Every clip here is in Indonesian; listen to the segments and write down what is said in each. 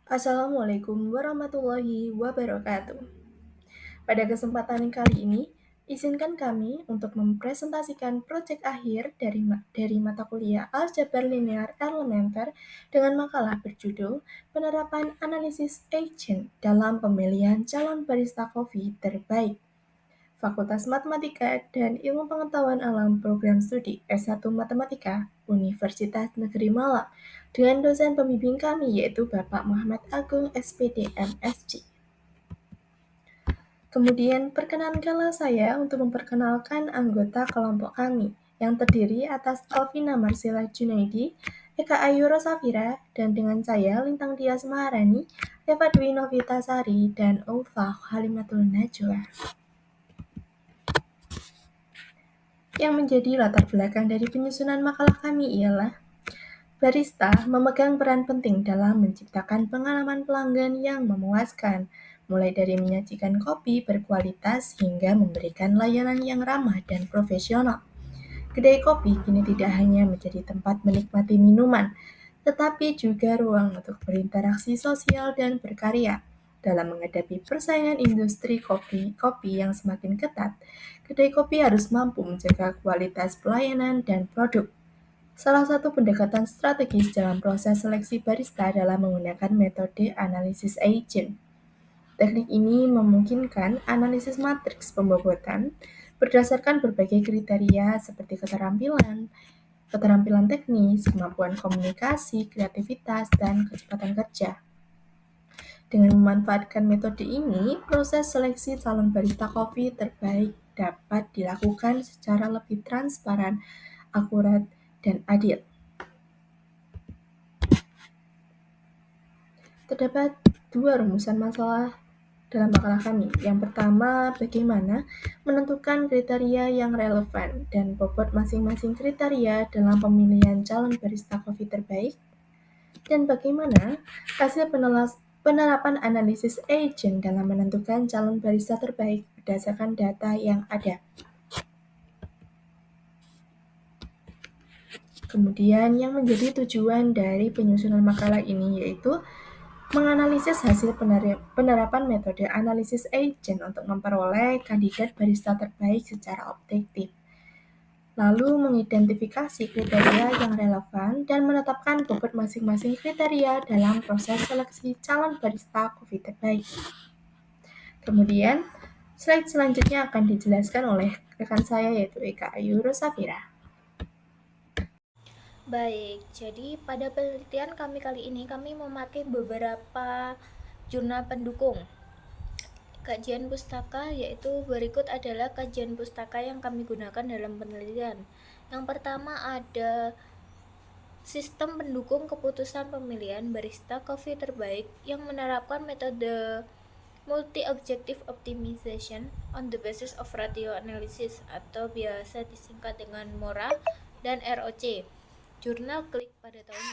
Assalamualaikum warahmatullahi wabarakatuh. Pada kesempatan kali ini, izinkan kami untuk mempresentasikan proyek akhir dari mata kuliah Aljabar Linear Elementer dengan makalah berjudul Penerapan Analisis Agent dalam Pemilihan Calon Barista Kopi Terbaik. Fakultas Matematika dan Ilmu Pengetahuan Alam Program Studi S1 Matematika Universitas Negeri Malang dengan dosen pembimbing kami yaitu Bapak Muhammad Agung SPD MSc. Kemudian perkenankanlah saya untuk memperkenalkan anggota kelompok kami yang terdiri atas Alvina Marsila Junaidi, Eka Ayu Rosafira, dan dengan saya Lintang Dias Maharani, Eva Dwi Novitasari, dan Ulfa Halimatul Najwa. Yang menjadi latar belakang dari penyusunan makalah kami ialah barista memegang peran penting dalam menciptakan pengalaman pelanggan yang memuaskan, mulai dari menyajikan kopi berkualitas hingga memberikan layanan yang ramah dan profesional. Kedai kopi kini tidak hanya menjadi tempat menikmati minuman, tetapi juga ruang untuk berinteraksi sosial dan berkarya. Dalam menghadapi persaingan industri kopi yang semakin ketat, kedai kopi harus mampu menjaga kualitas pelayanan dan produk. Salah satu pendekatan strategis dalam proses seleksi barista adalah menggunakan metode analisis agent. Teknik ini memungkinkan analisis matriks pembobotan berdasarkan berbagai kriteria seperti keterampilan teknis, kemampuan komunikasi, kreativitas, dan kecepatan kerja. Dengan memanfaatkan metode ini, proses seleksi calon barista kopi terbaik dapat dilakukan secara lebih transparan, akurat, dan adil. Terdapat dua rumusan masalah dalam makalah kami. Yang pertama, bagaimana menentukan kriteria yang relevan dan bobot masing-masing kriteria dalam pemilihan calon barista kopi terbaik, dan bagaimana hasil penerapan analisis agent dalam menentukan calon barista terbaik berdasarkan data yang ada. Kemudian yang menjadi tujuan dari penyusunan makalah ini yaitu menganalisis hasil penerapan metode analisis agent untuk memperoleh kandidat barista terbaik secara objektif, lalu mengidentifikasi kriteria yang relevan dan menetapkan bobot masing-masing kriteria dalam proses seleksi calon barista kopi terbaik. Kemudian, slide selanjutnya akan dijelaskan oleh rekan saya yaitu Eka Ayu Rosafira. Baik, jadi pada penelitian kami kali ini kami memakai beberapa jurnal pendukung kajian pustaka, yaitu berikut adalah kajian pustaka yang kami gunakan dalam penelitian. Yang pertama ada sistem pendukung keputusan pemilihan barista kopi terbaik yang menerapkan metode multi-objective optimization on the basis of ratio analysis atau biasa disingkat dengan MORA dan ROC. Jurnal Klik pada tahun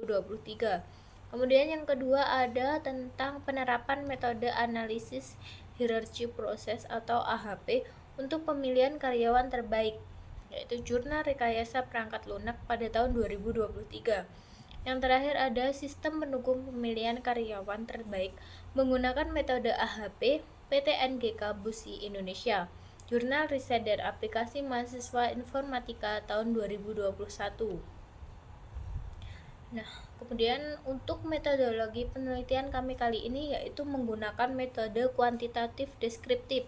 2023. Kemudian yang kedua ada tentang penerapan metode analisis hierarchy proses atau AHP untuk pemilihan karyawan terbaik, yaitu Jurnal Rekayasa Perangkat Lunak pada tahun 2023. Yang terakhir ada sistem pendukung pemilihan karyawan terbaik menggunakan metode AHP PT NGK Busi Indonesia. Jurnal Riset dan Aplikasi Mahasiswa Informatika tahun 2021. Nah, kemudian untuk metodologi penelitian kami kali ini yaitu menggunakan metode kuantitatif deskriptif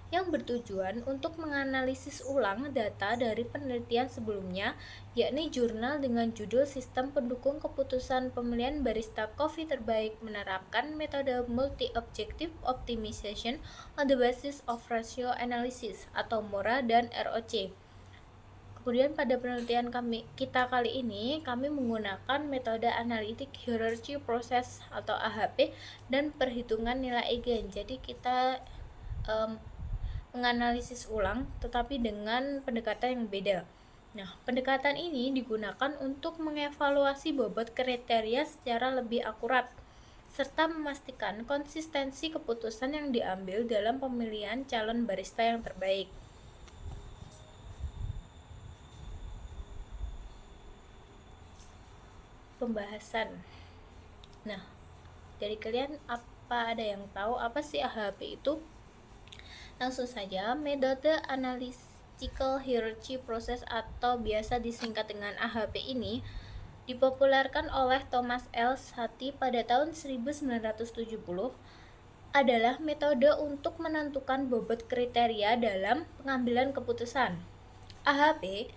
yang bertujuan untuk menganalisis ulang data dari penelitian sebelumnya, yakni jurnal dengan judul Sistem Pendukung Keputusan Pemilihan Barista Kopi Terbaik menerapkan metode Multi-Objective Optimization on the Basis of Ratio Analysis atau MORA dan ROC. Kemudian pada penelitian kita kali ini, kami menggunakan metode analitik hierarchy proses atau AHP dan perhitungan nilai eigen. Jadi kita menganalisis ulang tetapi dengan pendekatan yang beda. Nah, pendekatan ini digunakan untuk mengevaluasi bobot kriteria secara lebih akurat serta memastikan konsistensi keputusan yang diambil dalam pemilihan calon barista yang terbaik. Pembahasan. Nah, Dari kalian apa ada yang tahu apa sih AHP itu? Langsung saja, metode analytical hierarchy process atau biasa disingkat dengan AHP ini dipopulerkan oleh Thomas L. Sati pada tahun 1970 adalah metode untuk menentukan bobot kriteria dalam pengambilan keputusan. AHP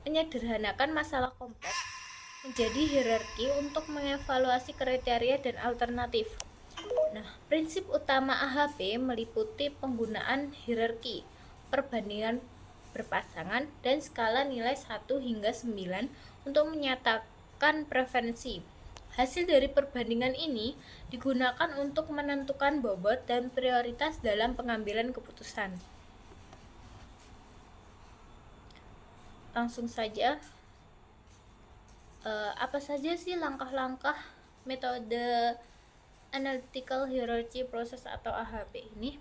menyederhanakan masalah kompleks menjadi hierarki untuk mengevaluasi kriteria dan alternatif. Nah, prinsip utama AHP meliputi penggunaan hierarki, perbandingan berpasangan, dan skala nilai 1 hingga 9 untuk menyatakan preferensi. Hasil dari perbandingan ini digunakan untuk menentukan bobot dan prioritas dalam pengambilan keputusan. Langsung saja, apa saja sih langkah-langkah metode analytical hierarchy process atau AHP ini?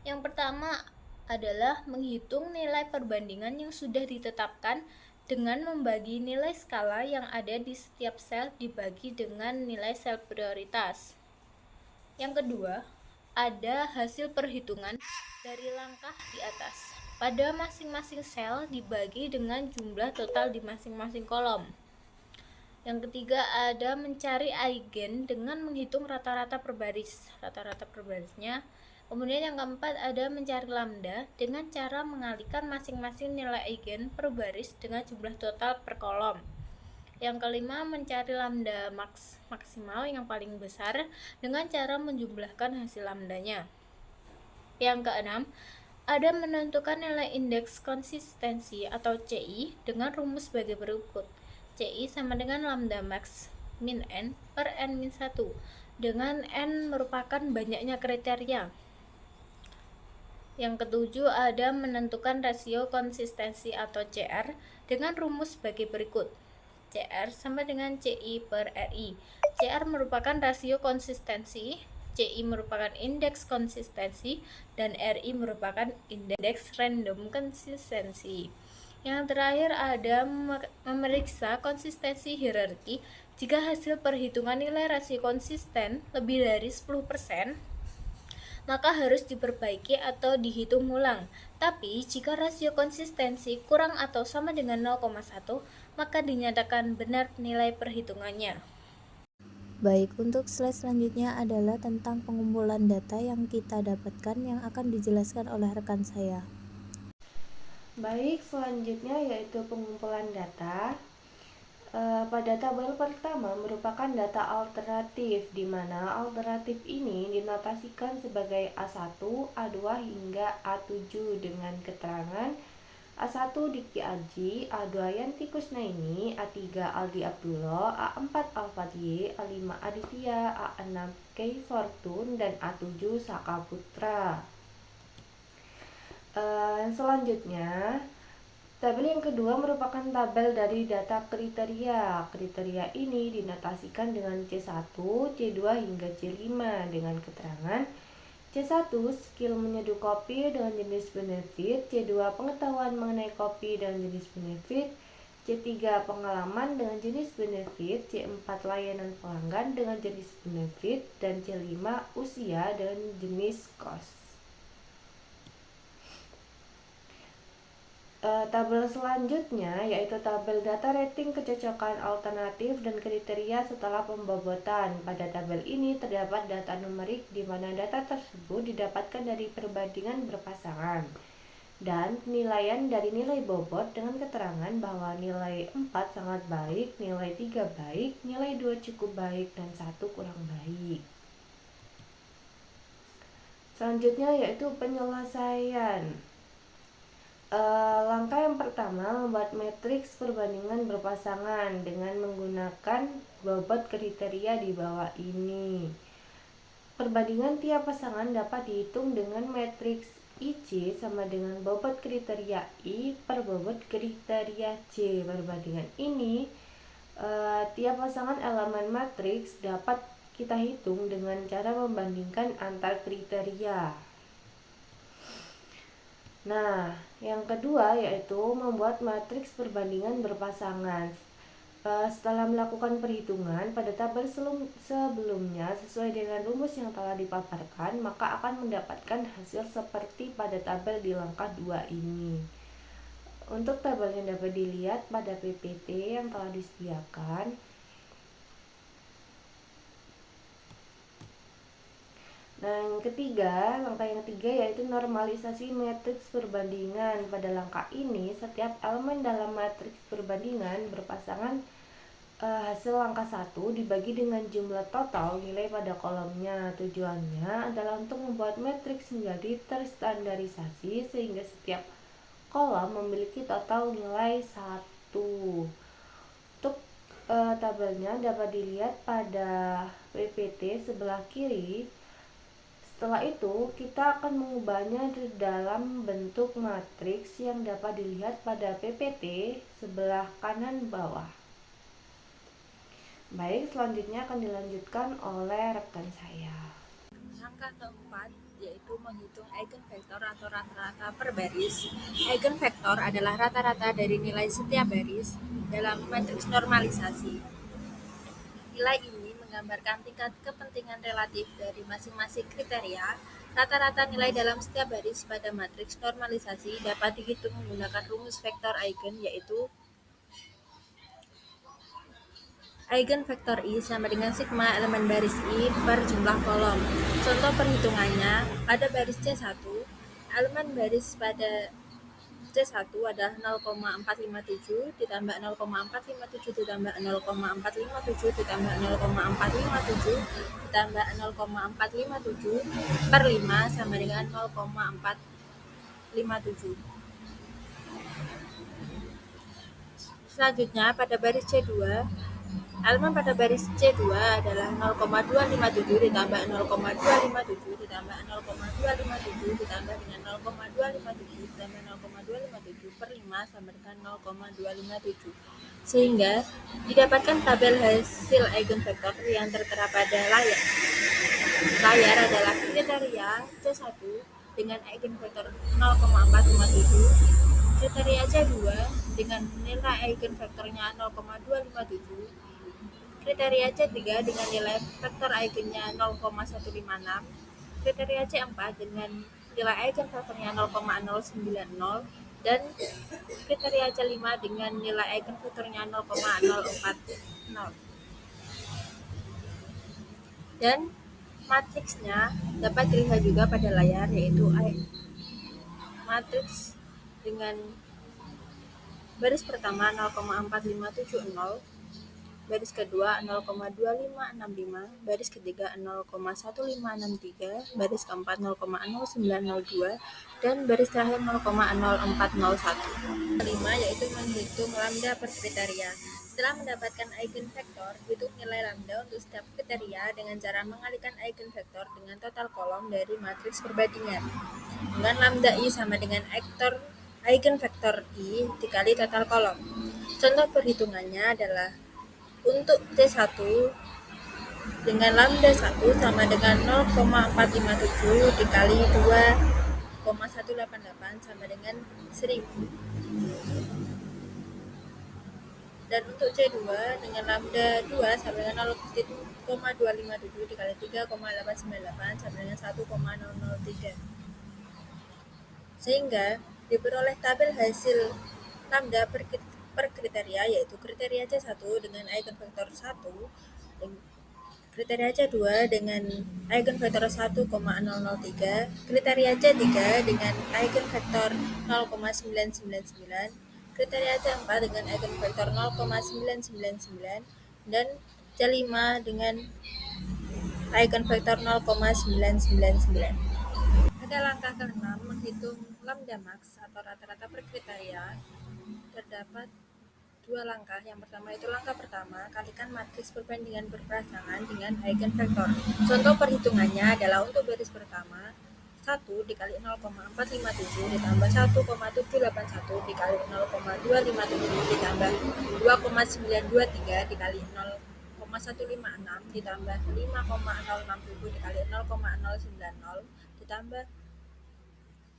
Yang pertama adalah menghitung nilai perbandingan yang sudah ditetapkan dengan membagi nilai skala yang ada di setiap sel dibagi dengan nilai sel prioritas. Yang kedua, ada hasil perhitungan dari langkah di atas. Pada masing-masing sel dibagi dengan jumlah total di masing-masing kolom. Yang ketiga, ada mencari eigen dengan menghitung rata-rata per baris. Rata-rata per barisnya. Kemudian yang keempat ada mencari lambda dengan cara mengalihkan masing-masing nilai eigen per baris dengan jumlah total per kolom. Yang kelima mencari lambda maksimal yang paling besar dengan cara menjumlahkan hasil lambdanya. Yang keenam ada menentukan nilai indeks konsistensi atau CI dengan rumus sebagai berikut. CI sama dengan lambda max min n per n min 1 dengan n merupakan banyaknya kriteria. Yang ketujuh ada menentukan rasio konsistensi atau CR dengan rumus sebagai berikut. CR sama dengan CI per RI. CR merupakan rasio konsistensi, CI merupakan indeks konsistensi, dan RI merupakan indeks random konsistensi. Yang terakhir ada memeriksa konsistensi hierarki. Jika hasil perhitungan nilai rasio konsisten lebih dari 10%, maka harus diperbaiki atau dihitung ulang. Tapi jika rasio konsistensi kurang atau sama dengan 0,1, maka dinyatakan benar nilai perhitungannya. Baik, untuk slide selanjutnya adalah tentang pengumpulan data yang kita dapatkan yang akan dijelaskan oleh rekan saya. Baik, selanjutnya yaitu pengumpulan data. Pada tabel pertama merupakan data alternatif, di mana alternatif ini dinotasikan sebagai A1, A2 hingga A7 dengan keterangan A1 Diki Aji, A2 Yanti Kusnaini, A3 Aldi Abdullah, A4 Alfadye, A5 Aditya, A6 Kei Fortun, dan A7 Saka Putra. Selanjutnya, tabel yang kedua merupakan tabel dari data kriteria. Kriteria ini dinotasikan dengan C1, C2 hingga C5 dengan keterangan C1 skill menyeduh kopi dengan jenis benefit, C2 pengetahuan mengenai kopi dengan jenis benefit, C3 pengalaman dengan jenis benefit, C4 layanan pelanggan dengan jenis benefit, dan C5 usia dengan jenis cost. Tabel selanjutnya yaitu tabel data rating kecocokan alternatif dan kriteria setelah pembobotan. Pada tabel ini terdapat data numerik di mana data tersebut didapatkan dari perbandingan berpasangan dan penilaian dari nilai bobot dengan keterangan bahwa nilai 4 sangat baik, nilai 3 baik, nilai 2 cukup baik, dan 1 kurang baik. Selanjutnya yaitu penyelesaian. Langkah yang pertama membuat matriks perbandingan berpasangan dengan menggunakan bobot kriteria di bawah ini. Perbandingan tiap pasangan dapat dihitung dengan matriks IC sama dengan bobot kriteria I per bobot kriteria C. Perbandingan ini tiap pasangan elemen matriks dapat kita hitung dengan cara membandingkan antar kriteria. Nah, yang kedua yaitu membuat matriks perbandingan berpasangan. Setelah melakukan perhitungan pada tabel sebelumnya sesuai dengan rumus yang telah dipaparkan, maka akan mendapatkan hasil seperti pada tabel di langkah 2 ini. Untuk tabelnya dapat dilihat pada PPT yang telah disediakan. Nah, langkah yang ketiga yaitu normalisasi matriks perbandingan. Pada langkah ini, setiap elemen dalam matriks perbandingan berpasangan hasil langkah 1 dibagi dengan jumlah total nilai pada kolomnya. Tujuannya adalah untuk membuat matriks menjadi terstandarisasi sehingga setiap kolom memiliki total nilai 1. Untuk tabelnya dapat dilihat pada PPT sebelah kiri. Setelah itu, kita akan mengubahnya dalam bentuk matriks yang dapat dilihat pada PPT sebelah kanan bawah. Baik, selanjutnya akan dilanjutkan oleh rekan saya. Langkah keempat yaitu menghitung eigenvektor atau rata-rata per baris. Eigenvektor adalah rata-rata dari nilai setiap baris dalam matriks normalisasi. Nilai ini menggambarkan tingkat kepentingan relatif dari masing-masing kriteria. Rata-rata nilai dalam setiap baris pada matriks normalisasi dapat dihitung menggunakan rumus vektor eigen, yaitu eigenvektor I sama dengan sigma elemen baris I per jumlah kolom. Contoh perhitungannya, pada baris C1, elemen baris pada C1 adalah 0,457 ditambah 0,457 ditambah 0,457 ditambah 0,457 ditambah 0,457 per 5 sama dengan 0,457. Selanjutnya pada baris C2, elemen pada baris C2 adalah 0,257 ditambah 0,257 ditambah 0,257 ditambah dengan 0,257 ditambah 0,257 per 5 sama dengan 0,257. Sehingga didapatkan tabel hasil eigenvektor yang tertera pada layar. Layar adalah kriteria C1 dengan eigenvektor 0,457, kriteria C2 dengan nilai eigenvektornya 0,257, kriteria C3 dengan nilai vektor eigennya 0,156, kriteria C4 dengan nilai eigenvektornya 0,090, dan kriteria C5 dengan nilai eigenvektornya 0,040. Dan matriksnya dapat dilihat juga pada layar, yaitu matriks dengan baris pertama 0,4570, baris kedua 0,2565, baris ketiga 0,1563, baris keempat 0,0902, dan baris terakhir 0,0401. Kelima yaitu menghitung lambda per kriteria. Setelah mendapatkan eigenvektor, hitung nilai lambda untuk setiap kriteria dengan cara mengalihkan eigenvektor dengan total kolom dari matriks perbandingan. Dengan lambda I sama dengan eigenvektor I dikali total kolom. Contoh perhitungannya adalah untuk C1 dengan lambda 1 sama dengan 0,457 dikali 2,188 sama dengan 1000. Dan untuk C2 dengan lambda 2 sama dengan 0,257 dikali 3,898 sama dengan 1,003. Sehingga diperoleh tabel hasil lambda per kriteria, yaitu kriteria C1 dengan eigenvektor 1, kriteria C2 dengan eigenvektor 1,003, kriteria C3 dengan eigenvektor 0,999, kriteria C4 dengan eigenvektor 0,999, dan C5 dengan eigenvektor 0,999. Pada langkah ke-6 menghitung lambda max atau rata-rata per kriteria, terdapat dua langkah. Yang pertama itu langkah pertama, kalikan matriks perbandingan berpasangan dengan eigenvektor. Contoh perhitungannya adalah untuk baris pertama 1 dikali 0,457 ditambah 1,781 dikali 0,257 ditambah 2,923 dikali 0,156 ditambah 5,060 dikali 0,090 ditambah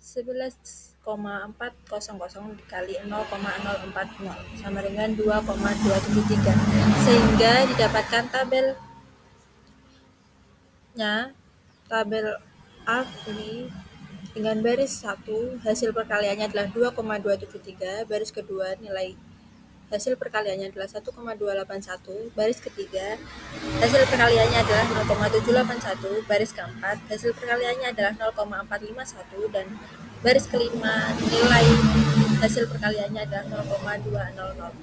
11,400 dikali 0,040 sama dengan 2,273, sehingga didapatkan tabel AFRI dengan baris 1 hasil perkaliannya adalah 2,273, baris kedua nilai hasil perkaliannya adalah 1,281, baris ketiga hasil perkaliannya adalah 0,781, baris keempat hasil perkaliannya adalah 0,451, dan baris kelima nilai hasil perkaliannya adalah 0,200.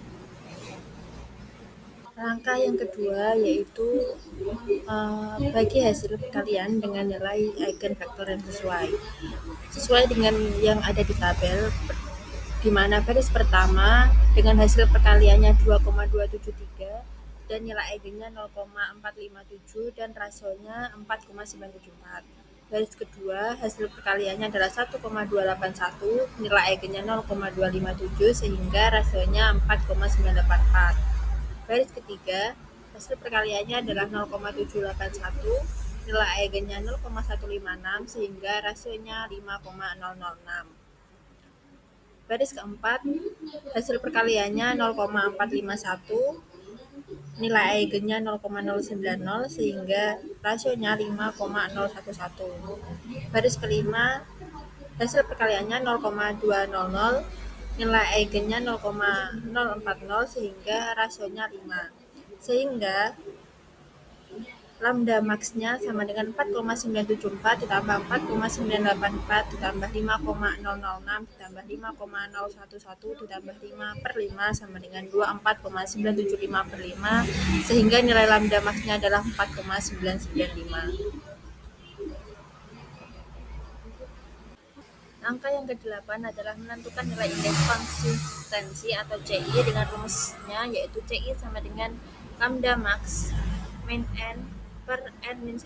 Langkah yang kedua yaitu bagi hasil perkalian dengan nilai eigenvektor yang sesuai dengan yang ada di tabel, di mana baris pertama dengan hasil perkaliannya 2,273 dan nilai eigennya 0,457 dan rasionya 4,974. Baris kedua hasil perkaliannya adalah 1,281, nilai eigennya 0,257 sehingga rasionya 4,984. Baris ketiga hasil perkaliannya adalah 0,781, nilai eigennya 0,156 sehingga rasionya 5,006. Baris keempat hasil perkaliannya 0,451, nilai eigennya 0,090 sehingga rasionya 5,011. Baris kelima hasil perkaliannya 0,200, nilai eigennya 0,040 sehingga rasionya 5, sehingga lambda max-nya sama dengan 4,974 ditambah 4,984 ditambah 5,006 ditambah 5,011 ditambah 5/5 sama dengan 24,975/5, sehingga nilai lambda max-nya adalah 4,995. Angka yang ke-8 adalah menentukan nilai indeks konsistensi atau CI dengan rumusnya, yaitu CI sama dengan lambda max min n per n-1,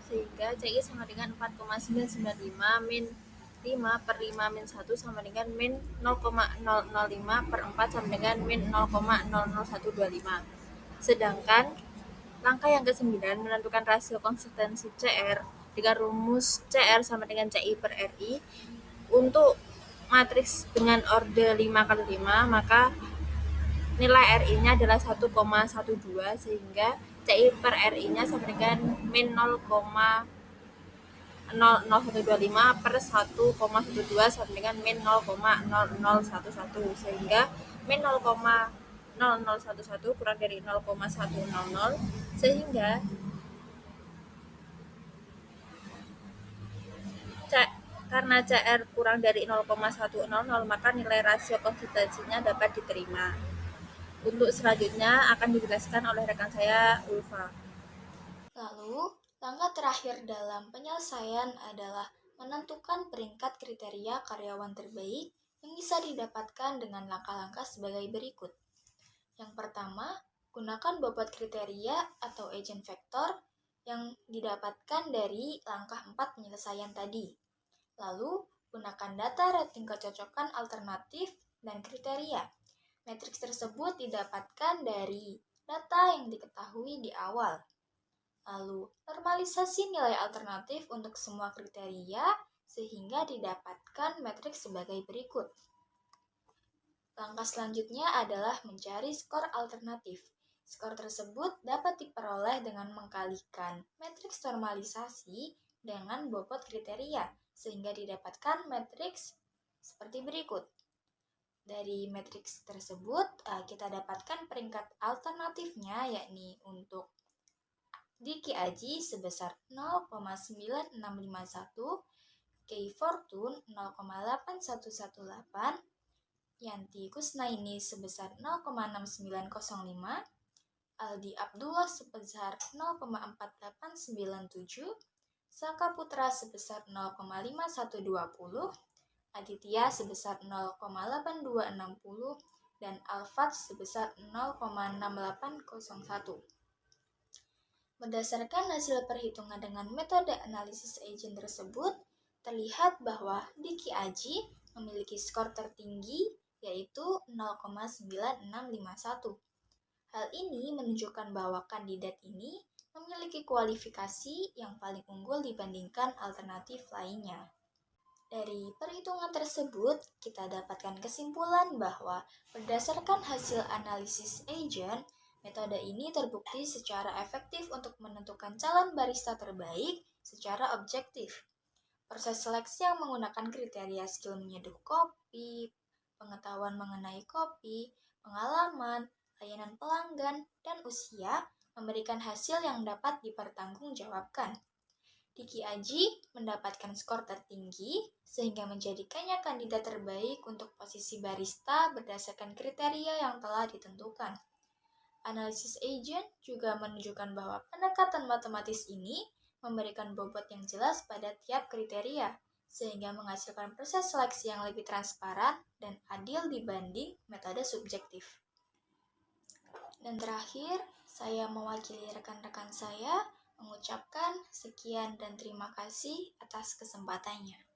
sehingga CI sama dengan 4,995 min 5/5 min 1 sama dengan min 0,005/4 sama dengan min 0,00125. Sedangkan langkah yang ke-9 menentukan rasio konsistensi CR dengan rumus CR sama dengan CI per RI. Untuk matriks dengan orde 5x5, maka nilai RI-nya adalah 1,12 sehingga CI per RI-nya sama dengan min 0,00125 per 1,12 sama dengan min 0,0011, sehingga min 0,0011 kurang dari 0,100, sehingga karena CR kurang dari 0,100, maka nilai rasio konsistensinya dapat diterima. Untuk selanjutnya akan dijelaskan oleh rekan saya, Ulfa. Lalu, langkah terakhir dalam penyelesaian adalah menentukan peringkat kriteria karyawan terbaik yang bisa didapatkan dengan langkah-langkah sebagai berikut. Yang pertama, gunakan bobot kriteria atau eigenvektor yang didapatkan dari langkah 4 penyelesaian tadi. Lalu, gunakan data rating kecocokan alternatif dan kriteria. Matriks tersebut didapatkan dari data yang diketahui di awal. Lalu, normalisasi nilai alternatif untuk semua kriteria sehingga didapatkan matriks sebagai berikut. Langkah selanjutnya adalah mencari skor alternatif. Skor tersebut dapat diperoleh dengan mengkalikan matriks normalisasi dengan bobot kriteria, sehingga didapatkan matriks seperti berikut. Dari matriks tersebut, kita dapatkan peringkat alternatifnya, yakni untuk Diki Aji sebesar 0,9651, Kei Fortune 0,8118, Yanti Kusnaini sebesar 0,6905, Aldi Abdullah sebesar 0,4897, Saka Putra sebesar 0,5120, Aditya sebesar 0,8260, dan Alfat sebesar 0,6801. Berdasarkan hasil perhitungan dengan metode analisis agent tersebut, terlihat bahwa Diki Aji memiliki skor tertinggi yaitu 0,9651. Hal ini menunjukkan bahwa kandidat ini memiliki kualifikasi yang paling unggul dibandingkan alternatif lainnya. Dari perhitungan tersebut, kita dapatkan kesimpulan bahwa berdasarkan hasil analisis agent, metode ini terbukti secara efektif untuk menentukan calon barista terbaik secara objektif. Proses seleksi yang menggunakan kriteria skill menyeduh kopi, pengetahuan mengenai kopi, pengalaman, layanan pelanggan, dan usia memberikan hasil yang dapat dipertanggungjawabkan. Diki Aji mendapatkan skor tertinggi sehingga menjadikannya kandidat terbaik untuk posisi barista berdasarkan kriteria yang telah ditentukan. Analisis agent juga menunjukkan bahwa pendekatan matematis ini memberikan bobot yang jelas pada tiap kriteria, sehingga menghasilkan proses seleksi yang lebih transparan dan adil dibanding metode subjektif. Dan terakhir, saya mewakili rekan-rekan saya mengucapkan sekian dan terima kasih atas kesempatannya.